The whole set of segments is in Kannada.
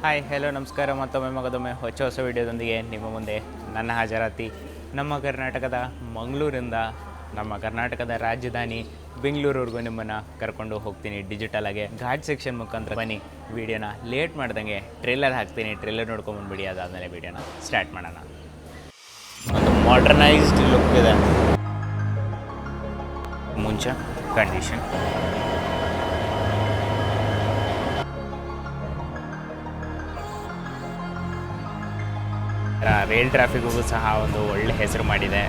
ಹಾಯ್ ಹೆಲೋ ನಮಸ್ಕಾರ. ಮತ್ತೊಮ್ಮೆ ಹೊಸ ವಿಡಿಯೋದೊಂದಿಗೆ ನಿಮ್ಮ ಮುಂದೆ ನನ್ನ ಹಾಜರಾತಿ. ನಮ್ಮ ಕರ್ನಾಟಕದ ಮಂಗಳೂರಿಂದ ನಮ್ಮ ಕರ್ನಾಟಕದ ರಾಜಧಾನಿ ಬೆಂಗಳೂರಿವರೆಗೂ ನಿಮ್ಮನ್ನು ಕರ್ಕೊಂಡು ಹೋಗ್ತೀನಿ ಡಿಜಿಟಲ್ ಆಗಿ ಘಾಟ್ ಸೆಕ್ಷನ್ ಮುಖಾಂತರ. ಬನ್ನಿ ವಿಡಿಯೋನ ಲೇಟ್ ಮಾಡ್ದಂಗೆ ಟ್ರೇಲರ್ ಹಾಕ್ತೀನಿ, ಟ್ರೇಲರ್ ನೋಡ್ಕೊಂಬಂದ್ಬಿಡಿ. ಅದಾದಮೇಲೆ ವಿಡಿಯೋನ ಸ್ಟಾರ್ಟ್ ಮಾಡೋಣ. ಒಂದು ಮಾಡರ್ನೈಸ್ಡ್ ಲುಕ್ ಇದೆ. ಮುಂಚೆ ಕಂಡೀಷನ್ ರೈಲ್ ಟ್ರಾಫಿಕ್ಗೂ ಸಹ ಒಂದು ಒಳ್ಳೆ ಹೆಸರು ಮಾಡಿದೆ.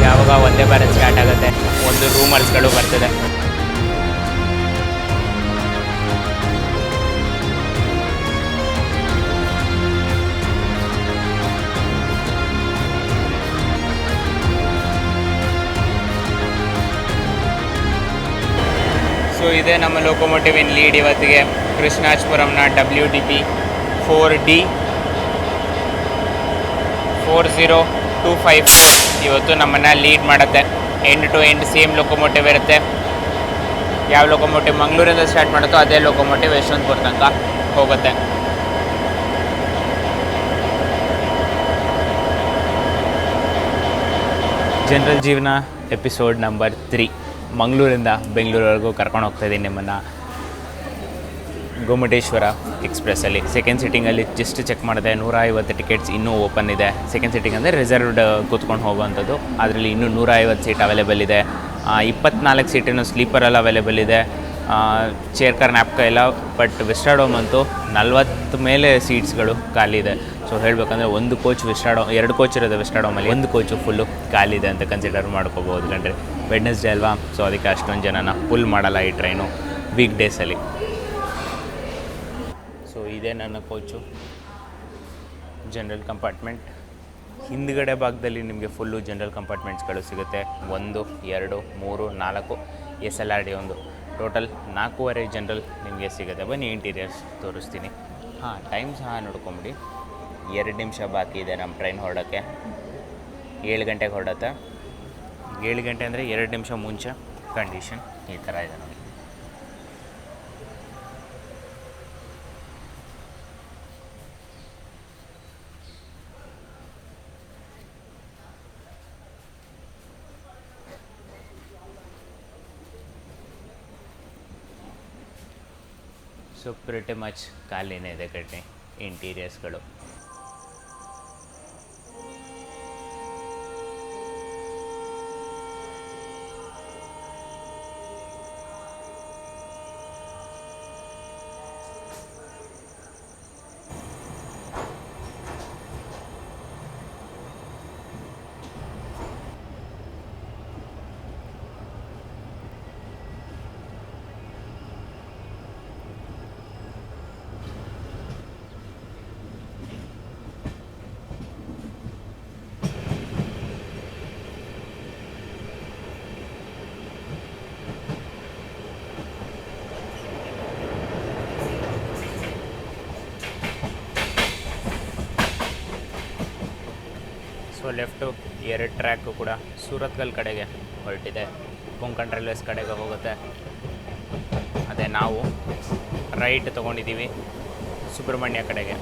ಯಾವಾಗ ಒಂದೇ ಭಾರತ್ ಸ್ಟಾರ್ಟ್ ಆಗುತ್ತೆ, ಒಂದು ರೂಮರ್ಸ್ಗಳು ಬರ್ತದೆ. ಸೊ ಇದೇ ನಮ್ಮ ಲೋಕೋಮೋಟಿವ್ ಇನ್ ಲೀಡ್ ಇವತ್ತಿಗೆ. ಕೃಷ್ಣಾಜಪುರಂನ WDP 4D 4025 ಇವತ್ತು ನಮ್ಮನ್ನು ಲೀಡ್ ಮಾಡುತ್ತೆ. End to end same locomotive ಇರುತ್ತೆ. ಯಾವ ಲೋಕೋಮೋಟಿವ್ ಮಂಗಳೂರಿಂದ ಸ್ಟಾರ್ಟ್ ಮಾಡುತ್ತೋ ಅದೇ ಲೋಕೋಮೋಟಿವ್ ಯಶವಂತಪುರ ತನಕ ಹೋಗುತ್ತೆ. ಜನರಲ್ ಜೀವನ ಎಪಿಸೋಡ್ ನಂಬರ್ 3. ಮಂಗಳೂರಿಂದ ಬೆಂಗಳೂರವರೆಗೂ ಕರ್ಕೊಂಡು ಹೋಗ್ತಾಯಿದ್ದೀನಿ ನಿಮ್ಮನ್ನು ಗೋಮಟೇಶ್ವರ ಎಕ್ಸ್ಪ್ರೆಸ್ಸಲ್ಲಿ. ಸೆಕೆಂಡ್ ಸಿಟ್ಟಿಂಗಲ್ಲಿ ಜಸ್ಟ್ ಚೆಕ್ ಮಾಡಿದೆ, 150 ಟಿಕೆಟ್ಸ್ ಇನ್ನೂ ಓಪನ್ ಇದೆ. ಸೆಕೆಂಡ್ ಸಿಟ್ಟಿಂಗ್ ಅಂದರೆ ರಿಸರ್ವ್ಡ್ ಕೂತ್ಕೊಂಡು ಹೋಗುವಂಥದ್ದು. ಅದರಲ್ಲಿ ಇನ್ನೂ 150 ಸೀಟ್ ಅವೈಲೇಬಲ್ ಇದೆ. 24 ಸೀಟೇನು ಸ್ಲೀಪರಲ್ಲಿ ಅವೈಲೇಬಲ್ ಇದೆ. ಚೇರ್ ಕಾರ್ ನ್ಯಾಪ್ಕ ಇಲ್ಲ. ಬಟ್ ವಿಸ್ಟಾಡೋಮ್ ಅಂತೂ 40 ಮೇಲೆ ಸೀಟ್ಸ್ಗಳು ಖಾಲಿ ಇದೆ. ಸೊ ಹೇಳಬೇಕಂದ್ರೆ ಒಂದು ಕೋಚ್ ಎರಡು ಕೋಚ್ ಇರೋದು ವಿಸ್ಟಾಡೋಮಲ್ಲಿ, ಒಂದು ಕೋಚು ಫುಲ್ಲು ಖಾಲಿ ಇದೆ ಅಂತ ಕನ್ಸಿಡರ್ ಮಾಡ್ಕೋಬೋದು ಕಂಡ್ರೆ. ವೆಡ್ನೆಸ್ಡೇ ಅಲ್ವಾ, ಸೊ ಅದಕ್ಕೆ ಅಷ್ಟೊಂದು ಜನನ ಫುಲ್ ಮಾಡಲ್ಲ ಈ ಟ್ರೈನು ವೀಕ್ ಡೇಸಲ್ಲಿ. ಸೊ ಇದೇ ನನ್ನ ಕೋಚು, ಜನರಲ್ ಕಂಪಾರ್ಟ್ಮೆಂಟ್. ಹಿಂದ್ಗಡೆ ಭಾಗದಲ್ಲಿ ನಿಮಗೆ ಫುಲ್ಲು ಜನರಲ್ ಕಂಪಾರ್ಟ್ಮೆಂಟ್ಸ್ಗಳು ಸಿಗುತ್ತೆ. 1, 2, 3, 4 SLRD ಒಂದು ಟೋಟಲ್ 4 ಜನರಲ್ ನಿಮಗೆ ಸಿಗುತ್ತೆ. ಬನ್ನಿ ಇಂಟೀರಿಯರ್ಸ್ ತೋರಿಸ್ತೀನಿ. ಟೈಮ್ ಸಹ ನೋಡ್ಕೊಂಬಿಡಿ. 2 ನಿಮಿಷ ಬಾಕಿ ಇದೆ ನಮ್ಮ ಟ್ರೈನ್ ಹೊರಡೋಕ್ಕೆ. 7 ಗಂಟೆಗೆ ಹೊರಡುತ್ತೆ. 7 ಗಂಟೆ ಅಂದರೆ 2 ನಿಮಿಷ ಮುಂಚೆ ಕಂಡೀಷನ್ ಈ ಥರ ಇದೆ ನೋಡಿ. ಸೊ ಪ್ರಿಟಿ ಮಚ್ ಖಾಲಿನೇ ಇದೆ ಕಟ್ಟಿ ಇಂಟೀರಿಯರ್ಸ್ಗಳು. ಸೊ ಲೆಫ್ಟು 2 ಟ್ರ್ಯಾಕು ಕೂಡ ಸೂರತ್ಕಲ್ ಕಡೆಗೆ ಹೊರಟಿದೆ. ಕೊಂಕಣ್ ರೈಲ್ವೇಸ್ ಕಡೆಗೆ ಹೋಗುತ್ತೆ. ಅದೇ ನಾವು ರೈಟ್ ತೊಗೊಂಡಿದ್ದೀವಿ ಸುಬ್ರಹ್ಮಣ್ಯ ಕಡೆಗೆ.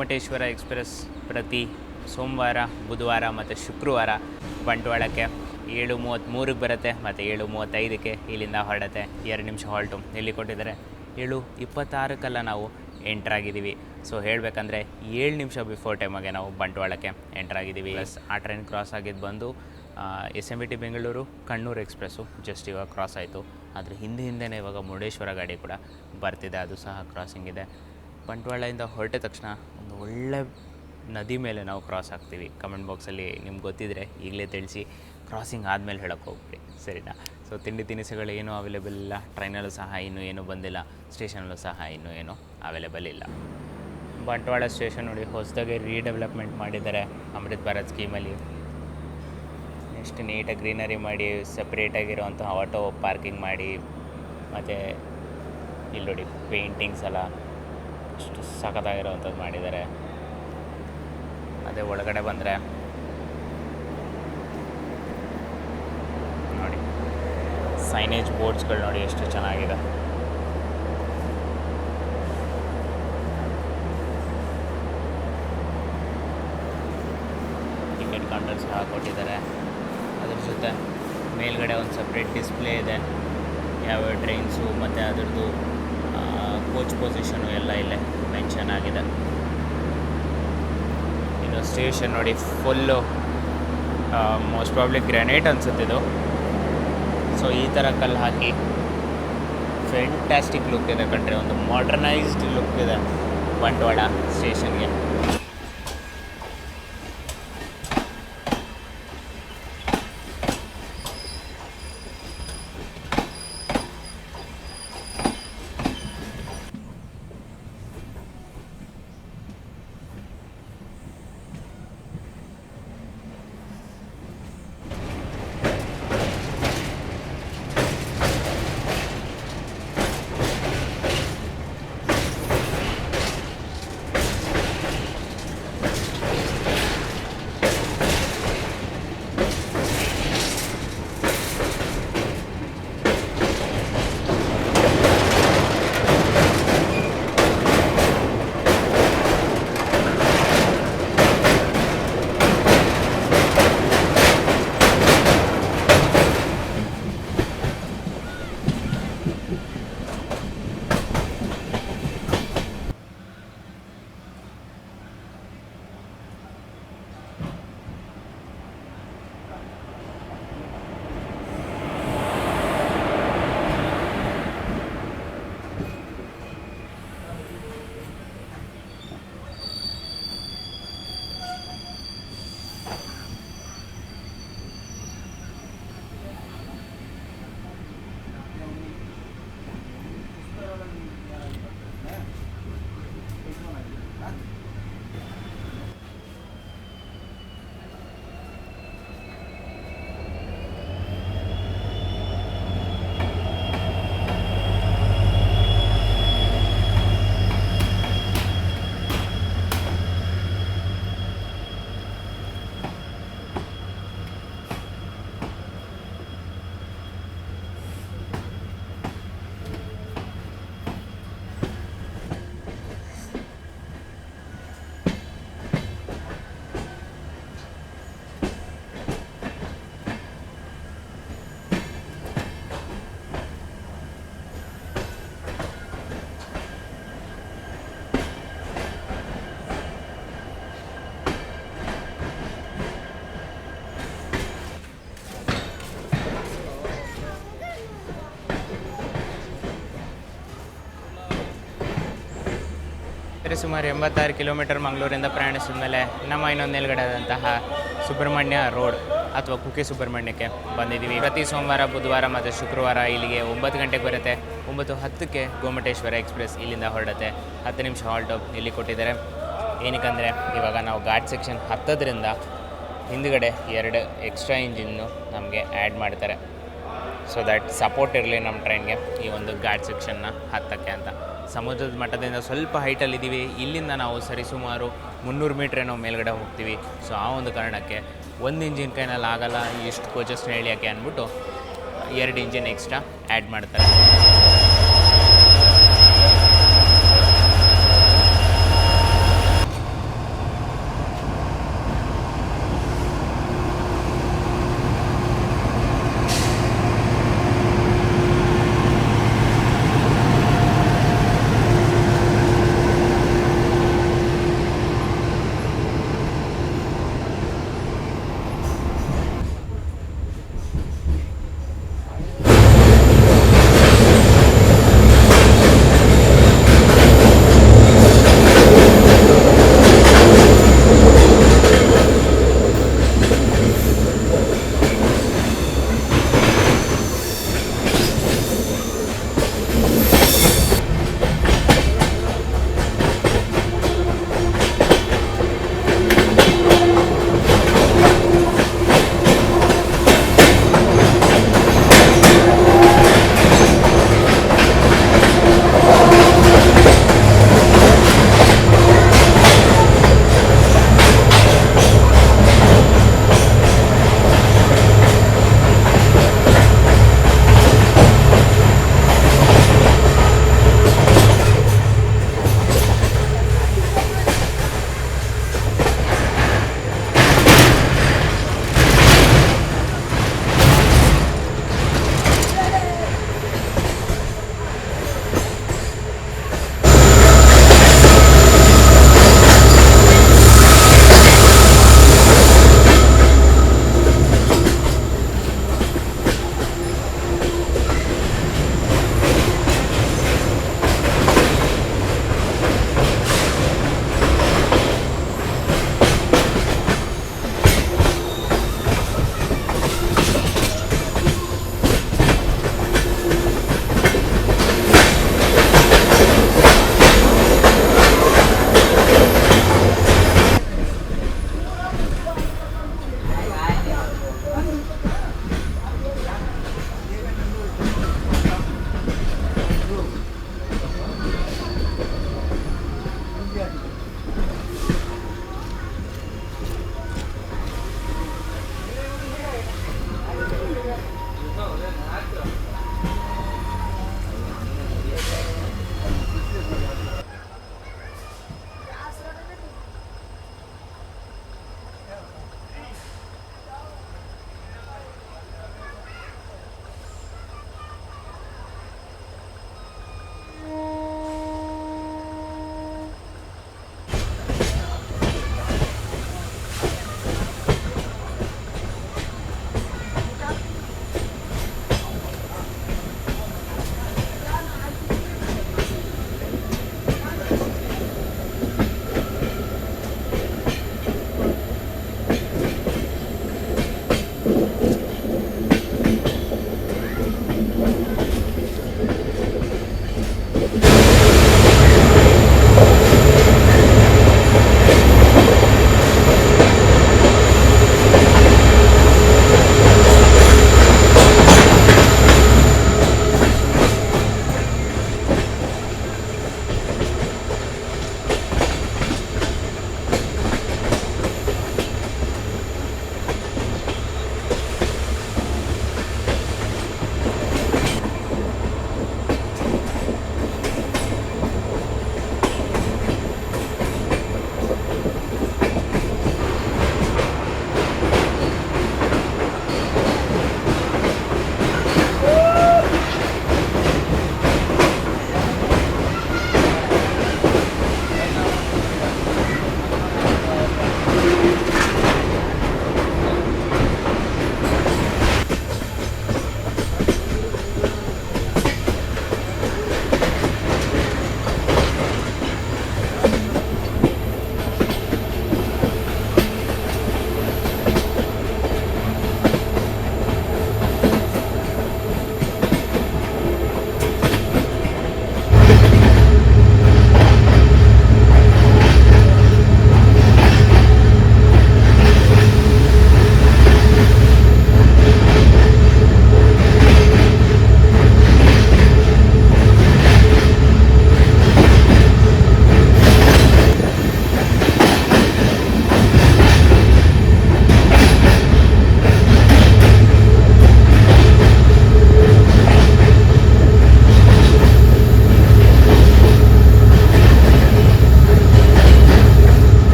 ಗೋಮಟೇಶ್ವರ ಎಕ್ಸ್ಪ್ರೆಸ್ ಪ್ರತಿ ಸೋಮವಾರ, ಬುಧವಾರ ಮತ್ತು ಶುಕ್ರವಾರ ಬಂಟ್ವಾಳಕ್ಕೆ 7:33ಕ್ಕೆ ಬರುತ್ತೆ ಮತ್ತು 7:35ಕ್ಕೆ ಇಲ್ಲಿಂದ ಹೊರಡುತ್ತೆ. 2 ನಿಮಿಷ ಹಾಲ್ಟು ಇಲ್ಲಿ ಕೊಟ್ಟಿದ್ದಾರೆ. 7:26ಕ್ಕೆಲ್ಲ ನಾವು ಎಂಟ್ರಾಗಿದ್ದೀವಿ. ಸೊ ಹೇಳಬೇಕಂದ್ರೆ 7 ನಿಮಿಷ ಬಿಫೋರ್ ಟೈಮಾಗೆ ನಾವು ಬಂಟ್ವಾಳಕ್ಕೆ ಎಂಟ್ರಾಗಿದ್ದೀವಿ. ಪ್ಲಸ್ ಆ ಟ್ರೈನ್ ಕ್ರಾಸ್ ಆಗಿದ್ದು ಬಂದು SMBT Bengaluru Kannur express just ಇವಾಗ ಕ್ರಾಸ್ ಆಯಿತು. ಆದರೆ ಹಿಂದೆನೇ ಇವಾಗ ಮುರುಡೇಶ್ವರ ಗಾಡಿ ಕೂಡ ಬರ್ತಿದೆ, ಅದು ಸಹ ಕ್ರಾಸಿಂಗ್ ಇದೆ. ಬಂಟ್ವಾಳದಿಂದ ಹೊರಟ ತಕ್ಷಣ ಒಂದು ಒಳ್ಳೆ ನದಿ ಮೇಲೆ ನಾವು ಕ್ರಾಸ್ ಆಗ್ತೀವಿ. ಕಮೆಂಟ್ ಬಾಕ್ಸಲ್ಲಿ ನಿಮ್ಗೆ ಗೊತ್ತಿದ್ದರೆ ಈಗಲೇ ತಿಳಿಸಿ, ಕ್ರಾಸಿಂಗ್ ಆದಮೇಲೆ ಹೇಳೋಕ್ಕೆ ಹೋಗ್ಬಿಡಿ, ಸರಿನಾ? ಸೊ ತಿಂಡಿ ತಿನಿಸುಗಳು ಏನೂ ಅವೈಲೇಬಲ್ ಇಲ್ಲ, ಟ್ರೈನಲ್ಲೂ ಸಹ ಇನ್ನೂ ಏನೂ ಬಂದಿಲ್ಲ, ಸ್ಟೇಷನಲ್ಲೂ ಸಹ ಇನ್ನೂ ಏನೂ ಅವೈಲೇಬಲ್ ಇಲ್ಲ. ಬಂಟ್ವಾಳ ಸ್ಟೇಷನ್ ನೋಡಿ ಹೊಸದಾಗಿ ರೀಡೆವಲಪ್ಮೆಂಟ್ ಮಾಡಿದ್ದಾರೆ ಅಮೃತ್ ಭಾರತ್ ಸ್ಕೀಮಲ್ಲಿ. ಎಷ್ಟು ನೀಟಾಗಿ ಗ್ರೀನರಿ ಮಾಡಿ ಸಪ್ರೇಟಾಗಿರೋವಂಥ ಆಟೋ ಪಾರ್ಕಿಂಗ್ ಮಾಡಿ, ಮತ್ತು ಇಲ್ಲಿ ನೋಡಿ ಪೇಂಟಿಂಗ್ಸ್ ಎಲ್ಲ ಅಷ್ಟು ಸಖತ್ತಾಗಿರೋವಂಥದ್ದು ಮಾಡಿದ್ದಾರೆ. ಅದೇ ಒಳಗಡೆ ಬಂದರೆ ನೋಡಿ ಸೈನೇಜ್ ಬೋರ್ಡ್ಸ್ಗಳು ನೋಡಿ ಎಷ್ಟು ಚೆನ್ನಾಗಿದೆ. ಟಿಕೆಟ್ ಕೌಂಟರ್ ಸಹ ಕೊಟ್ಟಿದ್ದಾರೆ. ಅದ್ರ ಜೊತೆ ಮೇಲ್ಗಡೆ ಒಂದು ಸಪ್ರೇಟ್ ಡಿಸ್ಪ್ಲೇ ಇದೆ, ಯಾವ್ಯಾವ ಟ್ರೈನ್ಸು ಮತ್ತು ಅದರದ್ದು ಕೋಚ್ ಪೊಸಿಷನು ಎಲ್ಲ ಇಲ್ಲೇ ಮೆನ್ಷನ್ ಆಗಿದೆ. ಇನ್ನು ಸ್ಟೇಷನ್ ನೋಡಿ ಫುಲ್ಲು ಮೋಸ್ಟ್ ಪ್ರಾಬ್ಲಿ ಗ್ರಾನೈಟ್ ಅನಿಸುತ್ತಿದ್ದು. ಸೊ ಈ ಥರ ಕಲ್ಲು ಹಾಕಿ ಫ್ಯಾಂಟಾಸ್ಟಿಕ್ ಲುಕ್ ಇದೆ ಕಣ್ರಿ, ಒಂದು ಮಾಡರ್ನೈಸ್ಡ್ ಲುಕ್ ಇದೆ ಬಂಟ್ವಾಳ ಸ್ಟೇಷನ್ಗೆ. ಸುಮಾರು 86 ಕಿಲೋಮೀಟರ್ ಮಂಗಳೂರಿಂದ ಪ್ರಯಾಣಿಸಿದ ಮೇಲೆ ನಮ್ಮ ಇನ್ನೊಂದು ಮೇಲ್ಗಡೆ ಆದಂತಹ ಸುಬ್ರಹ್ಮಣ್ಯ ರೋಡ್ ಅಥವಾ ಕುಕ್ಕೆ ಸುಬ್ರಹ್ಮಣ್ಯಕ್ಕೆ ಬಂದಿದ್ದೀವಿ. ಪ್ರತಿ ಸೋಮವಾರ, ಬುಧವಾರ ಮತ್ತು ಶುಕ್ರವಾರ ಇಲ್ಲಿಗೆ 9 ಗಂಟೆಗೆ ಬರುತ್ತೆ. 9:10ಕ್ಕೆ ಗೋಮಟೇಶ್ವರ ಎಕ್ಸ್ಪ್ರೆಸ್ ಇಲ್ಲಿಂದ ಹೊರಡುತ್ತೆ. 10 ನಿಮಿಷ ಹಾಲ್ಟು ಇಲ್ಲಿ ಕೊಟ್ಟಿದ್ದಾರೆ. ಏನಕ್ಕಂದರೆ ಇವಾಗ ನಾವು ಘಾಟ್ ಸೆಕ್ಷನ್ ಹತ್ತೋದ್ರಿಂದ ಹಿಂದುಗಡೆ 2 ಎಕ್ಸ್ಟ್ರಾ ಇಂಜಿನ್ನು ನಮಗೆ ಆ್ಯಡ್ ಮಾಡ್ತಾರೆ. ಸೊ ದ್ಯಾಟ್ ಸಪೋರ್ಟ್ ಇರಲಿ ನಮ್ಮ ಟ್ರೈನ್ಗೆ ಈ ಒಂದು ಘಾಟ್ ಸೆಕ್ಷನ್ನ ಹತ್ತಕ್ಕೆ ಅಂತ. ಸಮುದ್ರದ ಮಟ್ಟದಿಂದ ಸ್ವಲ್ಪ ಹೈಟಲ್ಲಿದ್ದೀವಿ. ಇಲ್ಲಿಂದ ನಾವು ಸರಿಸುಮಾರು 300 ಮೀಟ್ರೇ ನಾವು ಮೇಲ್ಗಡೆ ಹೋಗ್ತೀವಿ. ಸೊ ಆ ಒಂದು ಕಾರಣಕ್ಕೆ ಒಂದು ಇಂಜಿನ್ ಕೈನಲ್ಲಿ ಆಗಲ್ಲ ಇಷ್ಟು ಕೋಚಸ್ನ ಎಳಿಯೋಕ್ಕೆ ಅಂದ್ಬಿಟ್ಟು 2 ಇಂಜಿನ್ ಎಕ್ಸ್ಟ್ರಾ ಆ್ಯಡ್ ಮಾಡ್ತಾರೆ.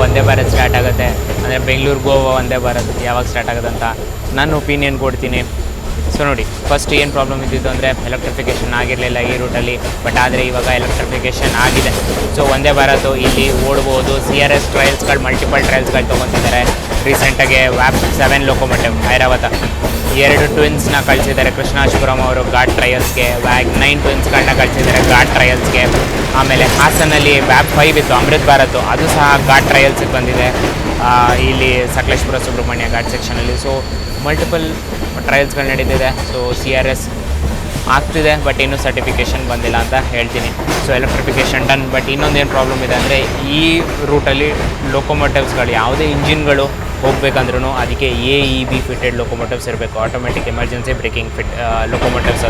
ವಂದೇ ಭಾರತ್ ಸ್ಟಾರ್ಟ್ ಆಗುತ್ತೆ, ಅಂದರೆ ಬೆಂಗಳೂರು ಗೋವಾ ವಂದೇ ಭಾರತ್ ಯಾವಾಗ ಸ್ಟಾರ್ಟ್ ಆಗುತ್ತೆ ಅಂತ ನಾನು ಒಪಿನಿಯನ್ ಕೊಡ್ತೀನಿ. ಸೊ ನೋಡಿ, ಫಸ್ಟ್ ಏನು ಪ್ರಾಬ್ಲಮ್ ಇದ್ದಿದ್ದು ಅಂದರೆ ಎಲೆಕ್ಟ್ರಿಫಿಕೇಷನ್ ಆಗಿರಲಿಲ್ಲ ಈ ರೂಟಲ್ಲಿ, ಬಟ್ ಆದರೆ ಇವಾಗ ಎಲೆಕ್ಟ್ರಿಫಿಕೇಷನ್ ಆಗಿದೆ. ಸೊ ವಂದೇ ಭಾರತ್ ಇಲ್ಲಿ ಓಡ್ಬೋದು. CRS ಟ್ರಯಲ್ಸ್ಗಳು, multiple ಟ್ರಯಲ್ಸ್ಗಳು ತೊಗೊತಿದ್ದಾರೆ. ರೀಸೆಂಟಾಗಿ ವ್ಯಾಪ್ 7 ಲೊಕೊಮೋಟಿವ್ ಐರಾವತ 2 ಟ್ವಿನ್ಸ್ನ ಕಳಿಸಿದ್ದಾರೆ ಕೃಷ್ಣಾಶಪುರಂ ಅವರು ಘಾಟ್ ಟ್ರಯಲ್ಸ್ಗೆ. ವ್ಯಾಗ್ 9 ಟ್ವಿನ್ಸ್ಗಳನ್ನ ಕಳಿಸಿದ್ದಾರೆ ಘಾಟ್ ಟ್ರಯಲ್ಸ್ಗೆ. ಆಮೇಲೆ ಹಾಸನಲ್ಲಿ ವ್ಯಾಪ್ 5 ಇತ್ತು ಅಮೃತ್ ಭಾರತ್, ಅದು ಸಹ ಘಾಟ್ ಟ್ರಯಲ್ಸಿಗೆ ಬಂದಿದೆ ಇಲ್ಲಿ ಸಕಲೇಶ್ಪುರ ಸುಬ್ರಹ್ಮಣ್ಯ ಘಾಟ್ ಸೆಕ್ಷನಲ್ಲಿ. ಸೊ ಮಲ್ಟಿಪಲ್ ಟ್ರಯಲ್ಸ್ಗಳು ನಡೀತಿದೆ. ಸೊ CRS ಆಗ್ತಿದೆ, ಬಟ್ ಇನ್ನೂ ಸರ್ಟಿಫಿಕೇಷನ್ ಬಂದಿಲ್ಲ ಅಂತ ಹೇಳ್ತೀನಿ. ಸೊ ಎಲೆಕ್ಟ್ರಿಫಿಕೇಷನ್ ಡನ್, ಬಟ್ ಇನ್ನೊಂದೇನು ಪ್ರಾಬ್ಲಮ್ ಇದೆ ಅಂದರೆ ಈ ರೂಟಲ್ಲಿ ಲೊಕೊಮೋಟಿವ್ಸ್ಗಳು ಯಾವುದೇ ಇಂಜಿನ್ಗಳು ಹೋಗಬೇಕಂದ್ರೂ ಅದಕ್ಕೆ AEB ಫಿಟೆಡ್ ಲೊಕೊಮೋಟಿವ್ಸ್ ಇರಬೇಕು, ಆಟೋಮೆಟಿಕ್ ಎಮರ್ಜೆನ್ಸಿ ಬ್ರೇಕಿಂಗ್ ಲೊಕೊಮೋಟಿವ್ಸ್.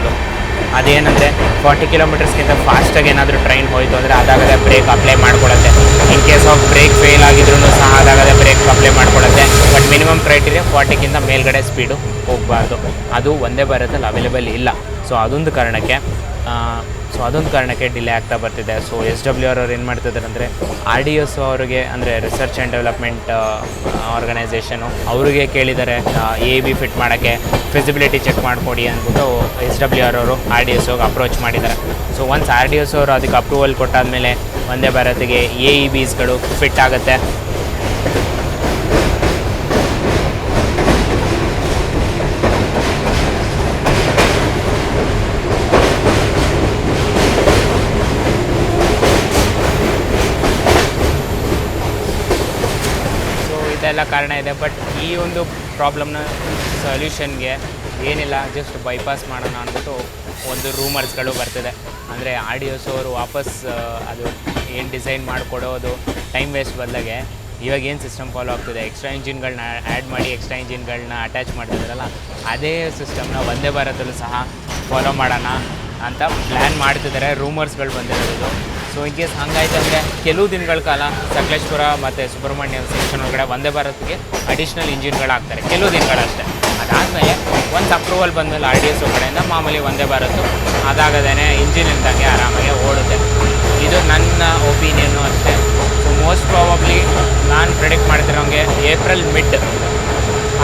ಅದೇನಂದರೆ 40 ಕಿಲೋಮೀಟರ್ಸ್ಗಿಂತ ಫಾಸ್ಟಾಗಿ ಏನಾದರೂ ಟ್ರೈನ್ ಹೋಯಿತು ಅಂದರೆ ಅದಾಗದೆ ಬ್ರೇಕ್ ಅಪ್ಲೈ ಮಾಡ್ಕೊಳ್ಳುತ್ತೆ. In case of brake fail ಆಗಿದ್ರೂ ಸಹ ಅದಾಗದೆ ಬ್ರೇಕ್ ಅಪ್ಲೈ ಮಾಡ್ಕೊಳ್ಳುತ್ತೆ. ಬಟ್ ಮಿನಿಮಮ್ ಕ್ರೈಟೀರಿಯಾ 40ಗಿಂತ ಮೇಲ್ಗಡೆ ಸ್ಪೀಡು ಹೋಗಬಾರ್ದು. ಅದು ವಂದೇ ಭಾರತಲ್ಲಿ ಅವೈಲೇಬಲ್ ಇಲ್ಲ. ಸೊ ಅದೊಂದು ಕಾರಣಕ್ಕೆ ಡಿಲೇ ಆಗ್ತಾ ಬರ್ತಿದೆ. ಸೊ SWR ಅವ್ರು ಏನು ಮಾಡ್ತಿದ್ದಾರೆ ಅಂದರೆ RDSO ಅವರಿಗೆ, ಅಂದರೆ ರಿಸರ್ಚ್ ಆ್ಯಂಡ್ ಡೆವಲಪ್ಮೆಂಟ್ ಆರ್ಗನೈಸೇಷನು, ಅವರಿಗೆ ಕೇಳಿದ್ದಾರೆ AEB ಫಿಟ್ ಮಾಡೋಕ್ಕೆ ಫಿಸಿಬಿಲಿಟಿ ಚೆಕ್ ಮಾಡಿಕೊಡಿ ಅಂದ್ಬಿಟ್ಟು SWR ಅವರು RDSOಗೆ ಅಪ್ರೋಚ್ ಮಾಡಿದ್ದಾರೆ. ಸೊ ಒನ್ಸ್ RDSO ಅವರು ಅದಕ್ಕೆ ಅಪ್ರೂವಲ್ ಕೊಟ್ಟಾದಮೇಲೆ ವಂದೇ ಭಾರತಿಗೆ AEBಸ್ಗಳು ಫಿಟ್ ಆಗುತ್ತೆ. ಇದೆಲ್ಲ ಕಾರಣ ಇದೆ. ಬಟ್ ಈ ಒಂದು ಪ್ರಾಬ್ಲಮ್ನ ಸೊಲ್ಯೂಷನ್ಗೆ ಏನಿಲ್ಲ, ಜಸ್ಟ್ ಬೈಪಾಸ್ ಮಾಡೋಣ ಅಂದ್ಬಿಟ್ಟು ಒಂದು ರೂಮರ್ಸ್ಗಳು ಬರ್ತಿದೆ. ಅಂದರೆ RDSO ಅವರು ವಾಪಸ್ ಅದು ಏನು ಡಿಸೈನ್ ಮಾಡಿಕೊಡೋದು ಟೈಮ್ ವೇಸ್ಟ್ ಬದಲಾಗೆ ಇವಾಗ ಏನು ಸಿಸ್ಟಮ್ ಫಾಲೋ ಆಗ್ತಿದೆ, ಎಕ್ಸ್ಟ್ರಾ ಇಂಜಿನ್ಗಳನ್ನ ಆ್ಯಡ್ ಮಾಡಿ ಎಕ್ಸ್ಟ್ರಾ ಇಂಜಿನ್ಗಳನ್ನ ಅಟ್ಯಾಚ್ ಮಾಡ್ತಿದ್ದಾರಲ್ಲ, ಅದೇ ಸಿಸ್ಟಮ್ನ ವಂದೇ ಭಾರತಲ್ಲೂ ಸಹ ಫಾಲೋ ಮಾಡೋಣ ಅಂತ ಪ್ಲ್ಯಾನ್ ಮಾಡ್ತಿದ್ದಾರೆ. ರೂಮರ್ಸ್ಗಳು ಬಂದಿರೋದು. ಸೊ ಇನ್ ಕೇಸ್ ಹಂಗಾಯ್ತು ಅಂದರೆ ಕೆಲವು ದಿನಗಳ ಕಾಲ ಸಕಲೇಶ್ಪುರ ಮತ್ತು ಸುಬ್ರಹ್ಮಣ್ಯ ಸೆಕ್ಷನ್ ಒಳಗಡೆ ವಂದೇ ಭಾರತ್ಗೆ ಅಡಿಷ್ನಲ್ ಇಂಜಿನ್ಗಳಾಗ್ತಾರೆ, ಕೆಲವು ದಿನಗಳಷ್ಟೇ. ಅದಾದಮೇಲೆ ಒಂದು ಅಪ್ರೂವಲ್ ಬಂದಮೇಲೆ RDSO ಕಡೆಯಿಂದ ಮಾಮೂಲಿ ವಂದೇ ಭಾರತ್ ಅದಾಗದೇ ಇಂಜಿನ್ ಇದ್ದಂಗೆ ಆರಾಮಾಗಿ ಓಡುತ್ತೆ. ಇದು ನನ್ನ ಒಪಿನಿಯನ್ನು ಅಷ್ಟೇ. ಸೊ ಮೋಸ್ಟ್ ಪ್ರಾಬಬ್ಲಿ ನಾನು ಪ್ರೆಡಿಕ್ಟ್ ಮಾಡ್ತಿರೋಂಗೆ ಏಪ್ರಿಲ್ ಮಿಡ್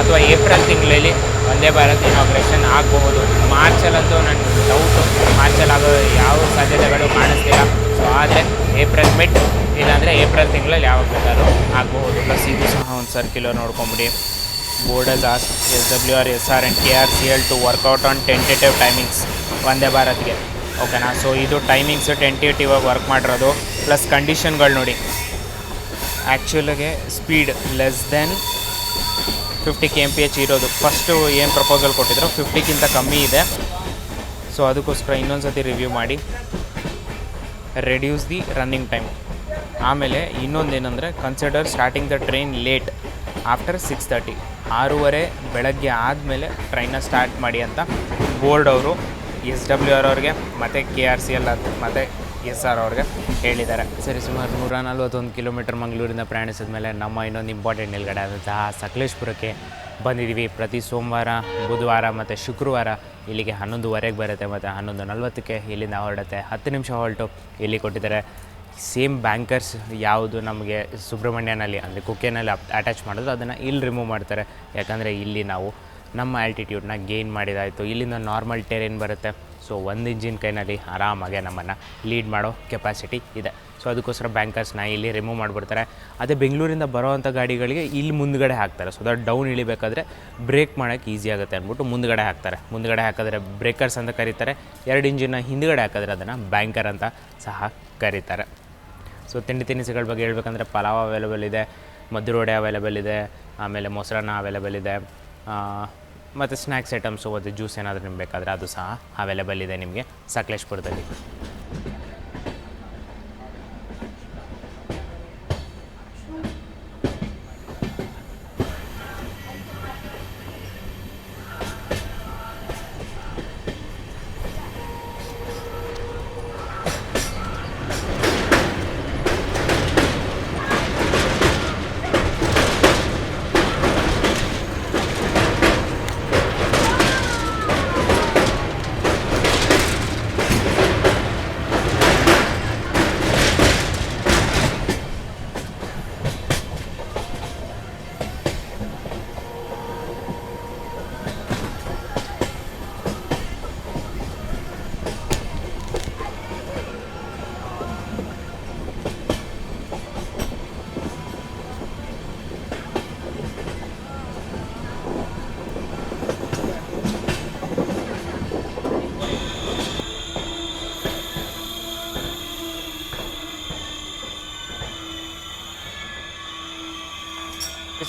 ಅಥವಾ ಏಪ್ರಿಲ್ ತಿಂಗಳಲ್ಲಿ ವಂದೇ ಭಾರತ್ ಇನಾಗ್ರೇಷನ್ ಆಗಬಹುದು. ಮಾರ್ಚಲ್ಲಂತೂ ನನ್ನ ಡೌಟು, ಮಾರ್ಚಲ್ಲಿ ಆಗೋ ಯಾವ ಸಾಧ್ಯತೆಗಳು ಕಾಣಿಸ್ತಿಲ್ಲ. ಸೊ ಆದರೆ ಏಪ್ರಿಲ್ ಮಿಡ್ ಇಲ್ಲಾಂದರೆ ಏಪ್ರಿಲ್ ತಿಂಗಳಲ್ಲಿ ಯಾವಾಗ ಬೇಕಾದ್ರೂ ಆಗಬಹುದು. ಪ್ಲಸ್ ಇದು ಸಹ ಒಂದು ಸರ್ಕ್ಯುಲರ್ ನೋಡ್ಕೊಂಬಿಡಿ. Board has asked SWR, SR and KRCL to work out on tentative timings Vande ಭಾರತ್ಗೆ. ಓಕೆನಾ? ಸೊ ಇದು ಟೈಮಿಂಗ್ಸ್ ಟೆಂಟೇಟಿವ್ ಆಗಿ ವರ್ಕ್ ಮಾಡಿರೋದು. ಪ್ಲಸ್ ಕಂಡೀಷನ್ಗಳು ನೋಡಿ, ಆ್ಯಕ್ಚುಲಾಗೆ ಸ್ಪೀಡ್ ಲೆಸ್ ದೆನ್ 50 kmph ಇರೋದು. ಫಸ್ಟು ಏನು ಪ್ರಪೋಸಲ್ ಕೊಟ್ಟಿದ್ರು 50ಕ್ಕಿಂತ ಕಮ್ಮಿ ಇದೆ. ಸೊ ಅದಕ್ಕೋಸ್ಕರ ಇನ್ನೊಂದು ಸತಿ ರಿವ್ಯೂ ಮಾಡಿ ರೆಡ್ಯೂಸ್ ದಿ ರನ್ನಿಂಗ್ ಟೈಮ್. ಆಮೇಲೆ ಇನ್ನೊಂದೇನೆಂದರೆ consider starting the train late after 6:30, 6:30 ಬೆಳಗ್ಗೆ ಆದಮೇಲೆ ಟ್ರೈನ್ನ ಸ್ಟಾರ್ಟ್ ಮಾಡಿ ಅಂತ ಬೋರ್ಡ್ ಅವರು SWR ಅವ್ರಿಗೆ ಮತ್ತು KRCL ಮತ್ತು SR ಅವ್ರಿಗೆ ಹೇಳಿದ್ದಾರೆ. ಸರಿ, ಸುಮಾರು 141 ಕಿಲೋಮೀಟರ್ ಮಂಗಳೂರಿಂದ ಪ್ರಯಾಣಿಸಿದ ಮೇಲೆ ನಮ್ಮ ಇನ್ನೊಂದು ಇಂಪಾರ್ಟೆಂಟ್ ನಿಲ್ಗಡೆ ಆದಂತಹ ಸಕಲೇಶ್ಪುರಕ್ಕೆ ಬಂದಿದ್ದೀವಿ. ಪ್ರತಿ ಸೋಮವಾರ, ಬುಧವಾರ ಮತ್ತು ಶುಕ್ರವಾರ ಇಲ್ಲಿಗೆ 11:15 ಬರುತ್ತೆ ಮತ್ತು 11:40 ಇಲ್ಲಿಂದ ಹೊರಡುತ್ತೆ. 10 ನಿಮಿಷ ಹೊರಟು ಇಲ್ಲಿ ಕೊಟ್ಟಿದ್ದಾರೆ. ಸೇಮ್ ಬ್ಯಾಂಕರ್ಸ್ ಯಾವುದು ನಮಗೆ ಸುಬ್ರಹ್ಮಣ್ಯನಲ್ಲಿ ಅಂದರೆ ಕುಕ್ಕೆನಲ್ಲಿ ಅಟ್ಯಾಚ್ ಮಾಡಿದ್ರು ಅದನ್ನು ಇಲ್ಲಿ ರಿಮೂವ್ ಮಾಡ್ತಾರೆ. ಯಾಕಂದರೆ ಇಲ್ಲಿ ನಾವು ನಮ್ಮ ಆಲ್ಟಿಟ್ಯೂಡ್ನ ಗೇನ್ ಮಾಡಿದಾಯಿತು. ಇಲ್ಲಿಂದ ನಾರ್ಮಲ್ ಟೆರೇನ್ ಬರುತ್ತೆ. ಸೊ ಒಂದು ಇಂಜಿನ್ ಕೈನಲ್ಲಿ ಆರಾಮಾಗೆ ನಮ್ಮನ್ನು ಲೀಡ್ ಮಾಡೋ ಕೆಪಾಸಿಟಿ ಇದೆ. ಸೊ ಅದಕ್ಕೋಸ್ಕರ ಬ್ಯಾಂಕರ್ಸ್ನ ಇಲ್ಲಿ ರಿಮೂವ್ ಮಾಡಿಬಿಡ್ತಾರೆ. ಅದೇ ಬೆಂಗಳೂರಿಂದ ಬರೋವಂಥ ಗಾಡಿಗಳಿಗೆ ಇಲ್ಲಿ ಮುಂದುಗಡೆ ಹಾಕ್ತಾರೆ. ಸೊ ದಟ್ ಡೌನ್ ಇಳಿಬೇಕಾದ್ರೆ ಬ್ರೇಕ್ ಮಾಡೋಕ್ಕೆ ಈಸಿ ಆಗುತ್ತೆ ಅಂದ್ಬಿಟ್ಟು ಮುಂದುಗಡೆ ಹಾಕ್ತಾರೆ. ಮುಂದುಗಡೆ ಹಾಕಿದ್ರೆ ಬ್ರೇಕರ್ಸ್ ಅಂತ ಕರೀತಾರೆ. 2 ಇಂಜಿನ್ನ ಹಿಂದುಗಡೆ ಹಾಕಿದ್ರೆ ಅದನ್ನು ಬ್ಯಾಂಕರ್ ಅಂತ ಸಹ ಕರೀತಾರೆ. ಸೊ ತಿನಿಸುಗಳ ಬಗ್ಗೆ ಹೇಳ್ಬೇಕಂದ್ರೆ ಪಲಾವ್ ಅವೈಲೇಬಲ್ ಇದೆ, ಮದ್ದೂರು ಅವೈಲೇಬಲ್ ಇದೆ, ಆಮೇಲೆ ಮೊಸರನ್ನ ಅವೈಲೇಬಲ್ ಇದೆ, ಮತ್ತು ಸ್ನ್ಯಾಕ್ಸ್ ಐಟಮ್ಸು ಮತ್ತು ಜ್ಯೂಸ್ ಏನಾದರೂ ನಿಮ್ಗೆ ಬೇಕಾದರೆ ಅದು ಸಹ ಅವೈಲೇಬಲ್ ಇದೆ ನಿಮಗೆ ಸಕಲೇಶ್ಪುರದಲ್ಲಿ.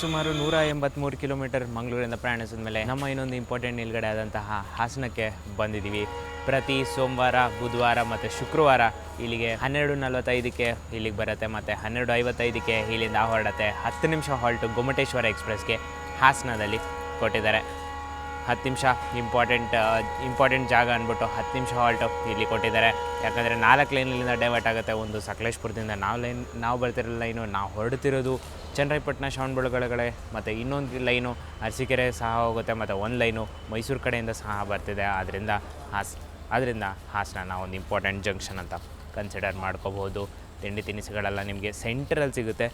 ಸರಿಸುಮಾರು 183 ಕಿಲೋಮೀಟರ್ ಮಂಗಳೂರಿಂದ ಪ್ರಯಾಣಿಸಿದ ಮೇಲೆ ನಮ್ಮ ಇನ್ನೊಂದು ಇಂಪಾರ್ಟೆಂಟ್ ನಿಲ್ಗಡೆ ಆದಂತಹ ಹಾಸನಕ್ಕೆ ಬಂದಿದ್ದೀವಿ. ಪ್ರತಿ ಸೋಮವಾರ, ಬುಧವಾರ ಮತ್ತು ಶುಕ್ರವಾರ ಇಲ್ಲಿಗೆ 12:45ಕ್ಕೆ ಇಲ್ಲಿಗೆ ಬರುತ್ತೆ ಮತ್ತು 12:55ಕ್ಕೆ ಇಲ್ಲಿಂದ ಹೊರಡುತ್ತೆ. 10 ನಿಮಿಷ ಹಾಲ್ಟು ಗೊಮ್ಮಟೇಶ್ವರ ಎಕ್ಸ್ಪ್ರೆಸ್ಗೆ ಹಾಸನದಲ್ಲಿ ಕೊಟ್ಟಿದ್ದಾರೆ. 10 ನಿಮಿಷ ಇಂಪಾರ್ಟೆಂಟ್ ಜಾಗ ಅಂದ್ಬಿಟ್ಟು 10 ನಿಮಿಷ ಹಾಲ್ಟು ಇಲ್ಲಿ ಕೊಟ್ಟಿದ್ದಾರೆ. ಯಾಕಂದರೆ 4 ಲೈನಲ್ಲಿಂದ ಡೈವರ್ಟ್ ಆಗುತ್ತೆ. ಒಂದು ಸಕಲೇಶ್ಪುರದಿಂದ ನಾವು ಬರ್ತಿರೋ ಲೈನು, ನಾವು ಹೊರಡ್ತಿರೋದು ಚನ್ನರಾಯಪಟ್ಟಣ ಶ್ರವಣಬೆಳಗೊಳ ಮತ್ತು ಇನ್ನೊಂದು ಲೈನು ಅರಸೀಕೆರೆ ಸಹ ಹೋಗುತ್ತೆ ಮತ್ತು ಒಂದು ಲೈನು ಮೈಸೂರು ಕಡೆಯಿಂದ ಸಹ ಬರ್ತಿದೆ. ಆದ್ದರಿಂದ ಹಾಸನ ಒಂದು ಇಂಪಾರ್ಟೆಂಟ್ ಜಂಕ್ಷನ್ ಅಂತ ಕನ್ಸಿಡರ್ ಮಾಡ್ಕೋಬೋದು. ತಿಂಡಿ ತಿನಿಸುಗಳೆಲ್ಲ ನಿಮಗೆ ಸೆಂಟ್ರಲ್ಲಿ ಸಿಗುತ್ತೆ.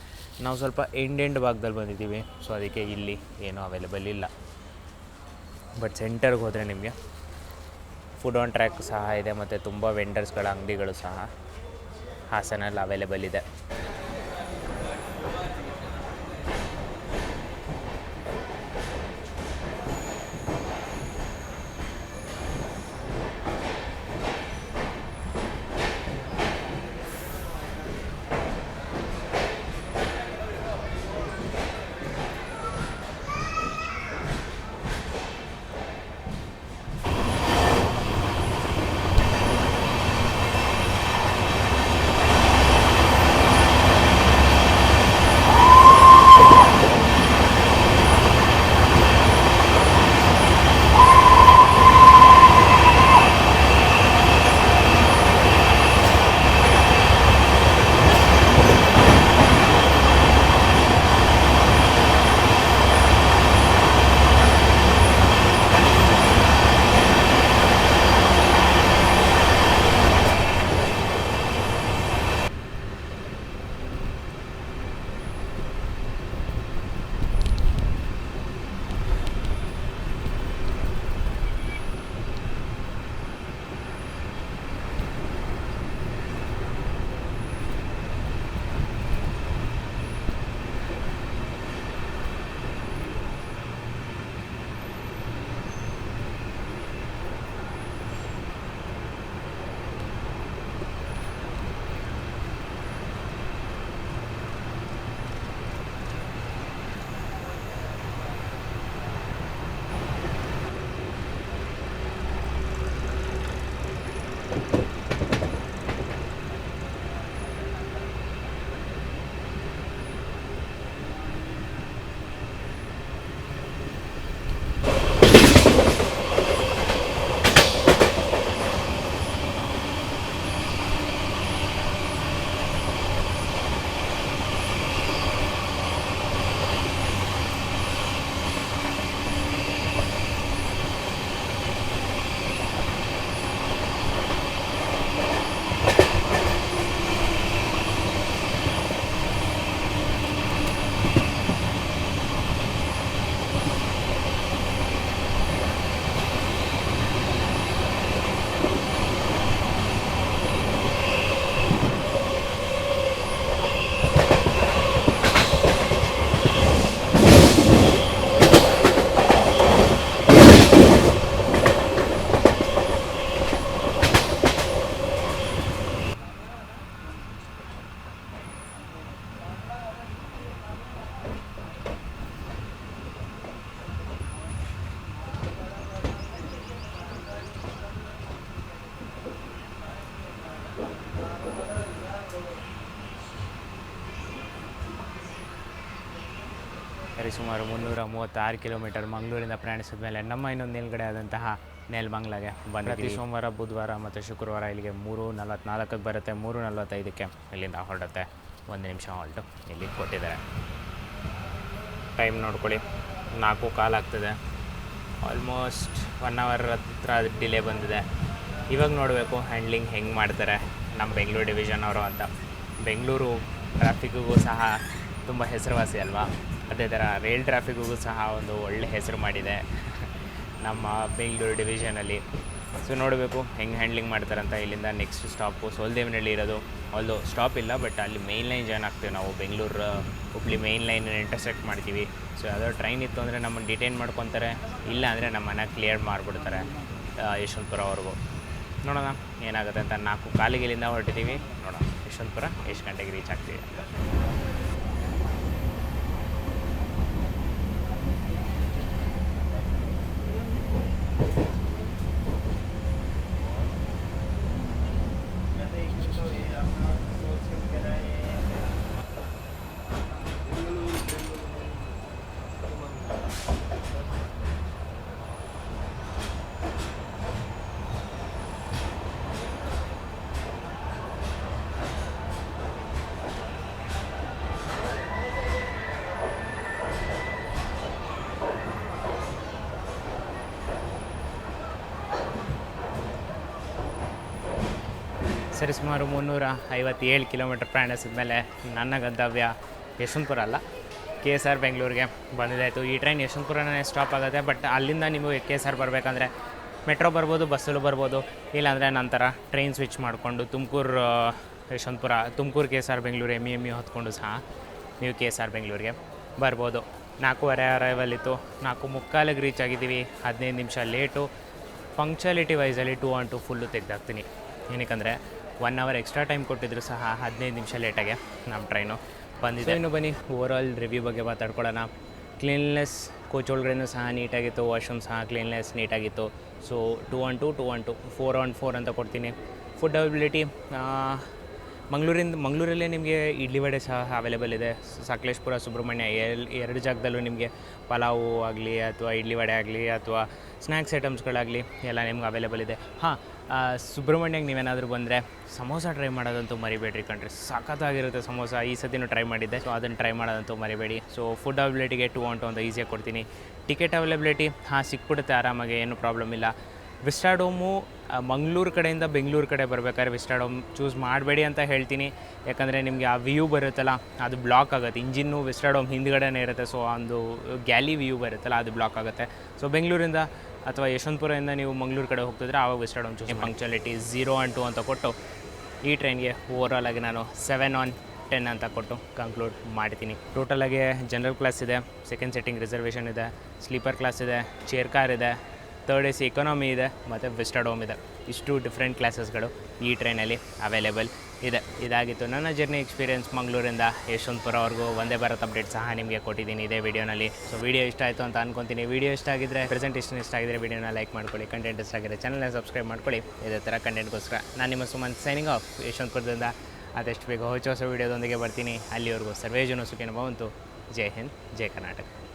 ನಾವು ಸ್ವಲ್ಪ ಎಂಡ್ ಭಾಗದಲ್ಲಿ ಬಂದಿದ್ದೀವಿ, ಸೊ ಅದಕ್ಕೆ ಇಲ್ಲಿ ಏನೂ ಅವೈಲೇಬಲ್ ಇಲ್ಲ. ಬಟ್ ಸೆಂಟರ್ಗೆ ಹೋದರೆ ನಿಮಗೆ ಫುಡ್ ಆನ್ ಟ್ರ್ಯಾಕ್ ಸಹ ಇದೆ ಮತ್ತು ತುಂಬ ವೆಂಡರ್ಸ್ಗಳ ಅಂಗಡಿಗಳು ಸಹ ಹಾಸನಲ್ಲಿ ಅವೈಲೇಬಲ್ ಇದೆ. ಸುಮಾರು 336 ಕಿಲೋಮೀಟರ್ ಮಂಗಳೂರಿಂದ ಪ್ರಯಾಣಿಸಿದ ಮೇಲೆ ನಮ್ಮ ಇನ್ನೊಂದು ನಿಲ್ಗಡೆ ಆದಂತಹ ನೆಲಮಂಗಲಗೆ ಬಂದು ಪ್ರತಿ ಸೋಮವಾರ, ಬುಧವಾರ ಮತ್ತು ಶುಕ್ರವಾರ ಇಲ್ಲಿಗೆ 3:44ಕ್ಕೆ ಬರುತ್ತೆ. 3:45ಕ್ಕೆ ಇಲ್ಲಿಂದ ಹೊರಡುತ್ತೆ. 1 ನಿಮಿಷ ಹಾಲ್ಟು ಇಲ್ಲಿ ಕೊಟ್ಟಿದ್ದಾರೆ. ಟೈಮ್ ನೋಡ್ಕೊಳ್ಳಿ, 4:15 ಆಗ್ತದೆ. ಆಲ್ಮೋಸ್ಟ್ 1 ಅವರ್ ಹತ್ರ ಡಿಲೇ ಬಂದಿದೆ. ಇವಾಗ ನೋಡಬೇಕು ಹ್ಯಾಂಡ್ಲಿಂಗ್ ಹೆಂಗೆ ಮಾಡ್ತಾರೆ ನಮ್ಮ ಬೆಂಗಳೂರು ಡಿವಿಷನ್ ಅವರು ಅಂತ. ಬೆಂಗಳೂರು ಟ್ರಾಫಿಕ್ಕಿಗೂ ಸಹ ತುಂಬ ಹೆಸರುವಾಸಿ ಅಲ್ವಾ, ಅದೇ ಥರ ರೈಲ್ ಟ್ರಾಫಿಕ್ಕಿಗೂ ಸಹ ಒಂದು ಒಳ್ಳೆ ಹೆಸರು ಮಾಡಿದೆ ನಮ್ಮ ಬೆಂಗಳೂರು ಡಿವಿಷನಲ್ಲಿ. ಸೊ ನೋಡಬೇಕು ಹೆಂಗೆ ಹ್ಯಾಂಡ್ಲಿಂಗ್ ಮಾಡ್ತಾರಂತ. ಇಲ್ಲಿಂದ ನೆಕ್ಸ್ಟ್ ಸ್ಟಾಪು ಸೋಲ್ದೇವನಹಳ್ಳಿ ಇರೋದು. ಅಲ್ಲೂ ಸ್ಟಾಪ್ ಇಲ್ಲ, ಬಟ್ ಅಲ್ಲಿ ಮೇನ್ ಲೈನ್ ಜಾಯ್ನ್ ಆಗ್ತೀವಿ ನಾವು. Bengaluru Hubli main line intersect ಮಾಡ್ತೀವಿ. ಸೊ ಯಾವುದೋ ಟ್ರೈನ್ ಇತ್ತು ಅಂದರೆ ನಮ್ಮನ್ನು ಡಿಟೈನ್ ಮಾಡ್ಕೊತಾರೆ, ಇಲ್ಲ ಅಂದರೆ ನಮ್ಮನ್ನು ಕ್ಲಿಯರ್ ಮಾಡಿಬಿಡ್ತಾರೆ ಯಶವಂತಪುರವರೆಗೂ. ನೋಡೋಣ ಏನಾಗುತ್ತೆ ಅಂತ. 4:15 ಇಲ್ಲಿಂದ ಹೊರಟಿದ್ದೀವಿ. ನೋಡೋಣ ಯಶವಂತಪುರ ಎಷ್ಟು ಗಂಟೆಗೆ ರೀಚ್ ಆಗ್ತೀವಿ. ಸರಿ ಸುಮಾರು 357 ಕಿಲೋಮೀಟರ್ ಪ್ರಯಾಣಿಸಿದ ಮೇಲೆ ನನ್ನ ಗಂತವ್ಯ ಯಶವಂತಪುರ ಅಲ್ಲ, ಕೆ ಎಸ್ ಆರ್ ಬೆಂಗಳೂರಿಗೆ ಬಂದಿದ್ದಾಯಿತು. ಈ ಟ್ರೈನ್ ಯಶವಂತಪುರನೇ ಸ್ಟಾಪ್ ಆಗುತ್ತೆ, ಬಟ್ ಅಲ್ಲಿಂದ ನೀವು ಕೆ ಎಸ್ ಆರ್ ಬರಬೇಕಂದ್ರೆ ಮೆಟ್ರೋ ಬರ್ಬೋದು, ಬಸ್ಸಲ್ಲೂ ಬರ್ಬೋದು, ಇಲ್ಲಾಂದರೆ ನಂತರ ಟ್ರೈನ್ ಸ್ವಿಚ್ ಮಾಡಿಕೊಂಡು Tumakuru Yeshwantpur, Tumakuru K S R Bengaluru ಎಮ್ ಹೊತ್ಕೊಂಡು ಸಹ ನೀವು ಕೆ ಎಸ್ ಆರ್ ಬೆಂಗಳೂರಿಗೆ ಬರ್ಬೋದು. 4:15 ಅರೈವಲ್ ಇತ್ತು, 4:45 ರೀಚ್ ಆಗಿದ್ದೀವಿ. 15 ನಿಮಿಷ ಲೇಟು. ಪಂಕ್ಚುಯಾಲಿಟಿ ವೈಸಲ್ಲಿ 2 on 2 ಫುಲ್ಲು ತೆಗೆದಾಕ್ತೀನಿ. ಏನಕ್ಕೆ 1 hour ಎಕ್ಸ್ಟ್ರಾ ಟೈಮ್ ಕೊಟ್ಟಿದ್ರು ಸಹ 15 ನಿಮಿಷ ಲೇಟಾಗೆ ನಮ್ಮ ಟ್ರೈನು ಬಂದಿದೆ. ಇನ್ನು ಬನ್ನಿ ಓವರಾಲ್ ರಿವ್ಯೂ ಬಗ್ಗೆ ಮಾತಾಡ್ಕೊಳ್ಳೋಣ. ಕ್ಲೀನ್ನೆಸ್ ಕೋಚ್ ಒಳಗಡೆನೂ ಸಹ ನೀಟಾಗಿತ್ತು, ವಾಶ್ರೂಮ್ ಸಹ ಕ್ಲೀನ್ನೆಸ್ ನೀಟಾಗಿತ್ತು. ಸೊ 2 on 2, 2 on 2, 4 on 4 ಅಂತ ಕೊಡ್ತೀನಿ. ಫುಡ್ ಅವೈಲಬಿಲಿಟಿ ಮಂಗಳೂರಲ್ಲೇ ನಿಮಗೆ ಇಡ್ಲಿ ವಡೆ ಸಹ ಅವೈಲೇಬಲ್ ಇದೆ. ಸಕಲೇಶ್ಪುರ, ಸುಬ್ರಹ್ಮಣ್ಯ ಎರಡು ಜಾಗದಲ್ಲೂ ನಿಮಗೆ ಪಲಾವು ಆಗಲಿ ಅಥವಾ ಇಡ್ಲಿ ವಡೆ ಆಗಲಿ ಅಥವಾ ಸ್ನ್ಯಾಕ್ಸ್ ಐಟಮ್ಸ್ಗಳಾಗಲಿ ಎಲ್ಲ ನಿಮ್ಗೆ ಅವೈಲೇಬಲ್ ಇದೆ. ಸುಬ್ರಹ್ಮಣ್ಯಕ್ಕೆ ನೀವೇನಾದರೂ ಬಂದರೆ ಸಮೋಸ ಟ್ರೈ ಮಾಡೋದಂತೂ ಮರಿಬೇಡ್ರಿ ಕಣ್ರಿ, ಸಖತ್ತಾಗಿರುತ್ತೆ ಸಮೋಸ. ಈ ಸತಿನೂ ಟ್ರೈ ಮಾಡಿದ್ದೆ, ಸೊ ಅದನ್ನು ಟ್ರೈ ಮಾಡೋದಂತೂ ಮರಿಬೇಡಿ. ಸೊ ಫುಡ್ ಅವೈಲಬಿಲಿಟಿಗೆ 2 on 2 ಅಂತ ಈಸಿಯಾಗಿ ಕೊಡ್ತೀನಿ. ಟಿಕೆಟ್ ಅವೈಲಬಿಲಿಟಿ ಸಿಕ್ಬಿಡುತ್ತೆ ಆರಾಮಾಗಿ, ಏನು ಪ್ರಾಬ್ಲಮ್ ಇಲ್ಲ. ವಿಸ್ಟಾಡೋಮು ಮಂಗಳೂರು ಕಡೆಯಿಂದ ಬೆಂಗಳೂರು ಕಡೆ ಬರಬೇಕಾದ್ರೆ ವಿಸ್ಟಾಡೋಮ್ ಚೂಸ್ ಮಾಡಬೇಡಿ ಅಂತ ಹೇಳ್ತೀನಿ. ಯಾಕಂದರೆ ನಿಮಗೆ ಆ ವ್ಯೂ ಬರುತ್ತಲ್ಲ ಅದು ಬ್ಲಾಕ್ ಆಗುತ್ತೆ. ಇಂಜಿನ್ನು ವಿಸ್ಟಾಡೋಮ್ ಹಿಂದ್ಗಡೆನೇ ಇರುತ್ತೆ, ಸೊ ಒಂದು ಗ್ಯಾಲಿ ವ್ಯೂ ಬರುತ್ತಲ್ಲ ಅದು ಬ್ಲಾಕ್ ಆಗುತ್ತೆ. ಸೊ ಬೆಂಗಳೂರಿಂದ ಅಥವಾ ಯಶವಂತಪುರದಿಂದ ನೀವು ಮಂಗಳೂರು ಕಡೆ ಹೋಗ್ತಿದ್ರೆ ಆವಾಗ ವಿಸ್ಟಾಡೋಮ್ ಚೂಸ್. ಪಂಕ್ಚುಯಾಲಿಟಿ 0 on 2 ಅಂತ ಕೊಟ್ಟು ಈ ಟ್ರೈನ್ಗೆ ಓವರಾಲ್ ಆಗಿ ನಾನು 7 on 10 ಅಂತ ಕೊಟ್ಟು ಕಂಕ್ಲೂಡ್ ಮಾಡ್ತೀನಿ. ಟೋಟಲಾಗಿ ಜನರಲ್ ಕ್ಲಾಸ್ ಇದೆ, ಸೆಕೆಂಡ್ ಸಿಟ್ಟಿಂಗ್ ರಿಸರ್ವೇಷನ್ ಇದೆ, ಸ್ಲೀಪರ್ ಕ್ಲಾಸ್ ಇದೆ, ಚೇರ್ ಕಾರ್ ಇದೆ, 3rd AC ಎಕಾನಮಿ ಇದೆ ಮತ್ತು ವಿಸ್ಟಾಡೋಮ್ ಇದೆ. ಇಷ್ಟು ಡಿಫ್ರೆಂಟ್ ಕ್ಲಾಸಸ್ಗಳು ಈ ಟ್ರೈನಲ್ಲಿ ಅವೈಲೇಬಲ್ ಇದೆ. ಇದಾಗಿತ್ತು ನನ್ನ ಜರ್ನಿ ಎಕ್ಸ್ಪೀರಿಯೆನ್ಸ್ ಮಂಗಳೂರಿಂದ ಯಶವಂತಪುರವರೆಗೂ. ವಂದೇ ಭಾರತ್ ಅಪ್ಡೇಟ್ ಸಹ ನಿಮಗೆ ಕೊಟ್ಟಿದ್ದೀನಿ ಇದೇ ವಿಡಿಯೋನಲ್ಲಿ. ಸೊ ವಿಡಿಯೋ ಇಷ್ಟ ಆಯಿತು ಅಂತ ಅಂದ್ಕೊತೀನಿ. ವಿಡಿಯೋ ಇಷ್ಟ ಆಗಿದ್ದರೆ, ಪ್ರೆಸೆಂಟೇಷನ್ ಇಷ್ಟ ಆಗಿದ್ದರೆ ವಿಡಿಯೋನ ಲೈಕ್ ಮಾಡ್ಕೊಳ್ಳಿ. ಕಂಟೆಂಟ್ ಇಷ್ಟ ಆಗಿದ್ದರೆ ಚಾನಲ್ನ ಸಬ್ಸ್ಕ್ರೈಬ್ ಮಾಡ್ಕೊಳ್ಳಿ. ಇದೇ ಥರ ಕಂಟೆಂಟ್ಗೋಸ್ಕರ ನಾನು ನಿಮ್ಮ ಸುಮಂತ್ ಸೈನಿಂಗ್ ಆಫ್ ಯಶವಂತಪುರದಿಂದ. ಆದಷ್ಟು ಬೇಗ ಹೊಸ ವೀಡಿಯೋದೊಂದಿಗೆ ಬರ್ತೀನಿ. ಅಲ್ಲಿವರೆಗೂ ಸರ್ವೇ ಜನ ಸುಖಿನೋ ಭವಂತು. ಜೈ ಹಿಂದ್, ಜೈ ಕರ್ನಾಟಕ.